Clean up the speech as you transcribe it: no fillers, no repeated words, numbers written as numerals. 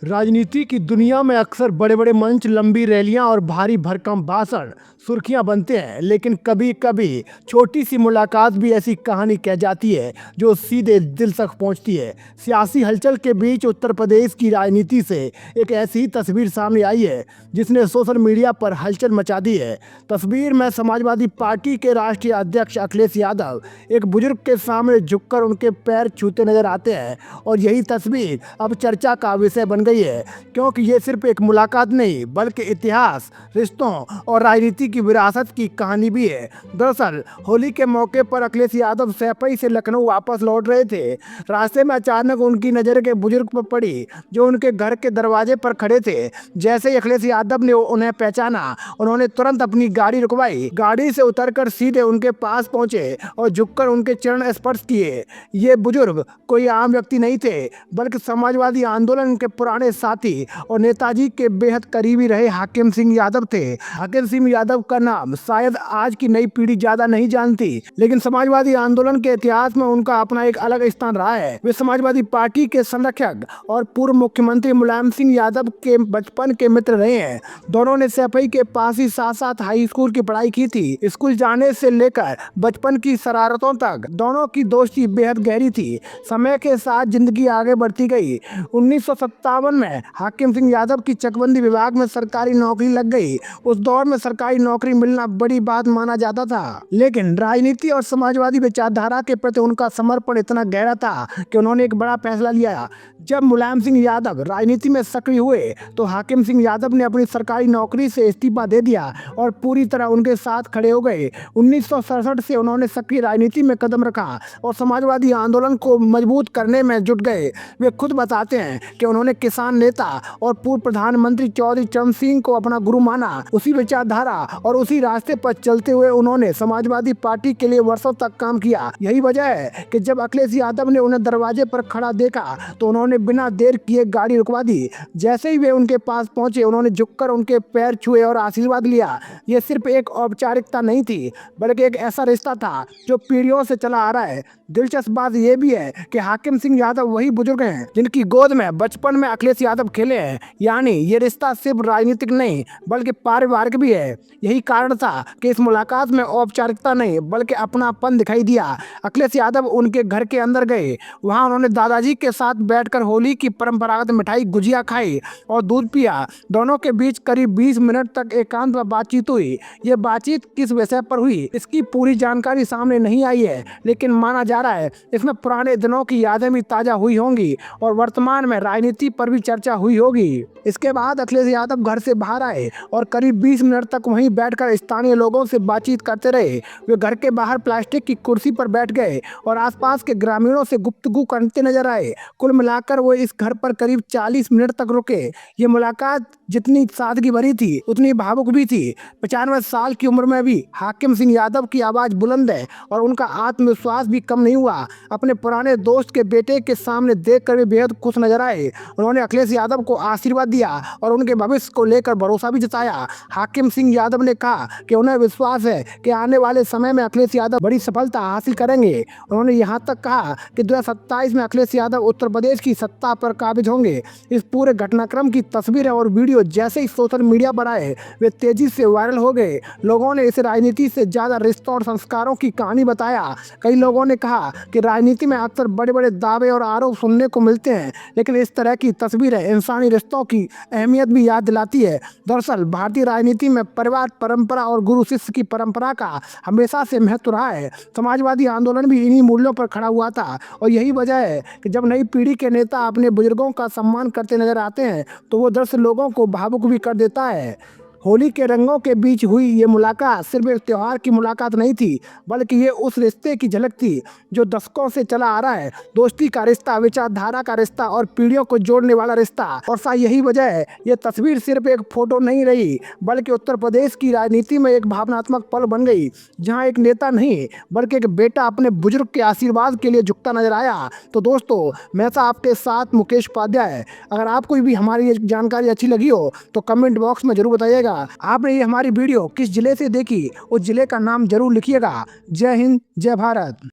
राजनीति की दुनिया में अक्सर बड़े बड़े मंच, लंबी रैलियां और भारी भरकम भाषण सुर्खियां बनते हैं, लेकिन कभी कभी छोटी सी मुलाकात भी ऐसी कहानी कह जाती है जो सीधे दिल तक पहुंचती है। सियासी हलचल के बीच उत्तर प्रदेश की राजनीति से एक ऐसी तस्वीर सामने आई है जिसने सोशल मीडिया पर हलचल मचा दी है। तस्वीर में समाजवादी पार्टी के राष्ट्रीय अध्यक्ष अखिलेश यादव एक बुजुर्ग के सामने झुककर उनके पैर छूते नजर आते हैं और यही तस्वीर अब चर्चा का विषय बन गई है, क्योंकि ये सिर्फ एक मुलाकात नहीं बल्कि इतिहास, रिश्तों और राजनीति की विरासत की कहानी भी है। दरअसल होली के मौके पर अखिलेश यादव सैफई से लखनऊ वापस लौट रहे थे। रास्ते में अचानक उनकी नज़र के बुजुर्ग पर पड़ी जो उनके घर के दरवाजे पर खड़े थे। जैसे ही अखिलेश यादव ने उन्हें पहचाना, उन्होंने तुरंत अपनी गाड़ी रुकवाई, गाड़ी से उतरकर सीधे उनके पास पहुंचे और झुककर उनके चरण स्पर्श किए। ये बुजुर्ग कोई आम व्यक्ति नहीं थे बल्कि समाजवादी आंदोलन के पुराने साथी और नेताजी के बेहद करीबी रहे हाकिम सिंह यादव थे। हाकिम सिंह यादव का नाम शायद आज की नई पीढ़ी ज्यादा नहीं जानती, लेकिन समाजवादी आंदोलन के इतिहास में उनका अपना एक अलग स्थान रहा है। वे समाजवादी पार्टी के संरक्षक और पूर्व मुख्यमंत्री मुलायम सिंह यादव के बचपन के मित्र रहे हैं। दोनों ने सैफई के पास ही साथ साथ हाई स्कूल की पढ़ाई की थी। स्कूल जाने से लेकर बचपन की शरारतों तक दोनों की दोस्ती बेहद गहरी थी। समय के साथ जिंदगी आगे बढ़ती गई। 1957 में हाकिम सिंह यादव की चकबंदी विभाग में सरकारी नौकरी लग गई। उस दौर में सरकारी नौकरी मिलना बड़ी बात माना जाता था, लेकिन राजनीति और समाजवादी विचारधारा के प्रति उनका समर्पण इतना गहरा था कि उन्होंने एक बड़ा फैसला लिया। जब मुलायम सिंह यादव राजनीति में सक्रिय हुए तो हाकिम सिंह यादव ने अपनी सरकारी नौकरी से इस्तीफा दे दिया और पूरी तरह उनके साथ खड़े हो गए। 1967 से उन्होंने सक्रिय राजनीति में कदम रखा और समाजवादी आंदोलन को मजबूत करने में जुट गए। वे खुद बताते हैं कि उन्होंने किसान नेता और पूर्व प्रधानमंत्री चौधरी चरण सिंह को अपना गुरु माना। उसी विचारधारा और उसी रास्ते पर चलते हुए उन्होंने समाजवादी पार्टी के लिए वर्षों तक काम किया। यही वजह है कि जब अखिलेश यादव ने उन्हें दरवाजे पर खड़ा देखा तो उन्होंने बिना देर किए गाड़ी रुकवा दी। जैसे ही वे उनके पास पहुंचे, उन्होंने झुककर उनके पैर छुए और आशीर्वाद लिया। ये सिर्फ एक औपचारिकता नहीं थी बल्कि एक ऐसा रिश्ता था जो पीढ़ियों से चला आ रहा है। दिलचस्प बात यह भी है कि हाकिम सिंह यादव वही बुजुर्ग हैं जिनकी गोद में बचपन में अखिलेश यादव खेले हैं। यानी ये रिश्ता सिर्फ राजनीतिक नहीं बल्कि पारिवारिक भी है। यही कारण था कि इस मुलाकात में औपचारिकता नहीं बल्कि अपनापन दिखाई दिया। अखिलेश यादव उनके घर के अंदर गए। वहां उन्होंने दादाजी के साथ बैठकर होली की परंपरागत मिठाई गुजिया खाई और दूध पिया। दोनों के बीच करीब 20 मिनट तक एकांत में बातचीत हुई। ये बातचीत किस विषय पर हुई इसकी पूरी जानकारी सामने नहीं आई है, लेकिन माना जा रहा है इसमें पुराने दिनों की यादें भी ताजा हुई होंगी और वर्तमान में राजनीति पर भी चर्चा हुई होगी। इसके बाद अखिलेश यादव घर से बाहर आए और करीब 20 मिनट तक वहीं बैठकर स्थानीय लोगों से बातचीत करते रहे। वे घर के बाहर प्लास्टिक की कुर्सी पर बैठ गए और आसपास के ग्रामीणों से गुफ्तगू करते नजर आए। कुल मिलाकर वो इस घर पर करीब 40 मिनट तक रुके। ये मुलाकात जितनी सादगी भरी थी उतनी भावुक भी थी। 95 साल की उम्र में भी हाकिम सिंह यादव की आवाज बुलंद है और उनका आत्मविश्वास भी कम नहीं हुआ। अपने पुराने दोस्त के बेटे के सामने देखकर वे बेहद खुश नजर आए। उन्होंने अखिलेश यादव को आशीर्वाद दिया और उनके भविष्य को लेकर भरोसा भी जताया। हाकिम सिंह यादव ने कहा कि उन्हें विश्वास है कि आने वाले समय में अखिलेश यादव बड़ी सफलता हासिल करेंगे। उन्होंने यहाँ तक कहा कि 2027 में अखिलेश यादव उत्तर प्रदेश की सत्ता पर काबिज होंगे। इस पूरे घटनाक्रम की तस्वीरें और वीडियो जैसे ही सोशल मीडिया पर आए वे तेजी से वायरल हो गए। लोगों ने इसे राजनीति से ज्यादा रिश्तों और संस्कारों की कहानी बताया। कई लोगों ने कहा कि राजनीति में अक्सर बड़े बड़े दावे और आरोप सुनने को मिलते हैं, लेकिन इस तरह की तस्वीरें इंसानी रिश्तों की अहमियत भी याद दिलाती है। दरअसल भारतीय राजनीति में परिवार परंपरा और गुरु शिष्य की परंपरा का हमेशा से महत्व रहा है। समाजवादी आंदोलन भी इन्हीं मूल्यों पर खड़ा हुआ था और यही वजह है कि जब नई पीढ़ी के नेता अपने बुजुर्गों का सम्मान करते नजर आते हैं तो वो दरअसल लोगों को भावुक भी कर देता है। होली के रंगों के बीच हुई ये मुलाकात सिर्फ एक त्योहार की मुलाकात नहीं थी बल्कि ये उस रिश्ते की झलक थी जो दशकों से चला आ रहा है। दोस्ती का रिश्ता, विचारधारा का रिश्ता और पीढ़ियों को जोड़ने वाला रिश्ता। और शायद यही वजह है ये तस्वीर सिर्फ एक फोटो नहीं रही बल्कि उत्तर प्रदेश की राजनीति में एक भावनात्मक पल बन गई, जहाँ एक नेता नहीं बल्कि एक बेटा अपने बुजुर्ग के आशीर्वाद के लिए झुकता नजर आया। तो दोस्तों, मैं था आपके साथ मुकेश उपाध्याय। अगर आपको भी हमारी ये जानकारी अच्छी लगी हो तो कमेंट बॉक्स में जरूर बताइएगा आपने ये हमारी वीडियो किस जिले से देखी, उस जिले का नाम जरूर लिखिएगा। जय हिंद, जय भारत।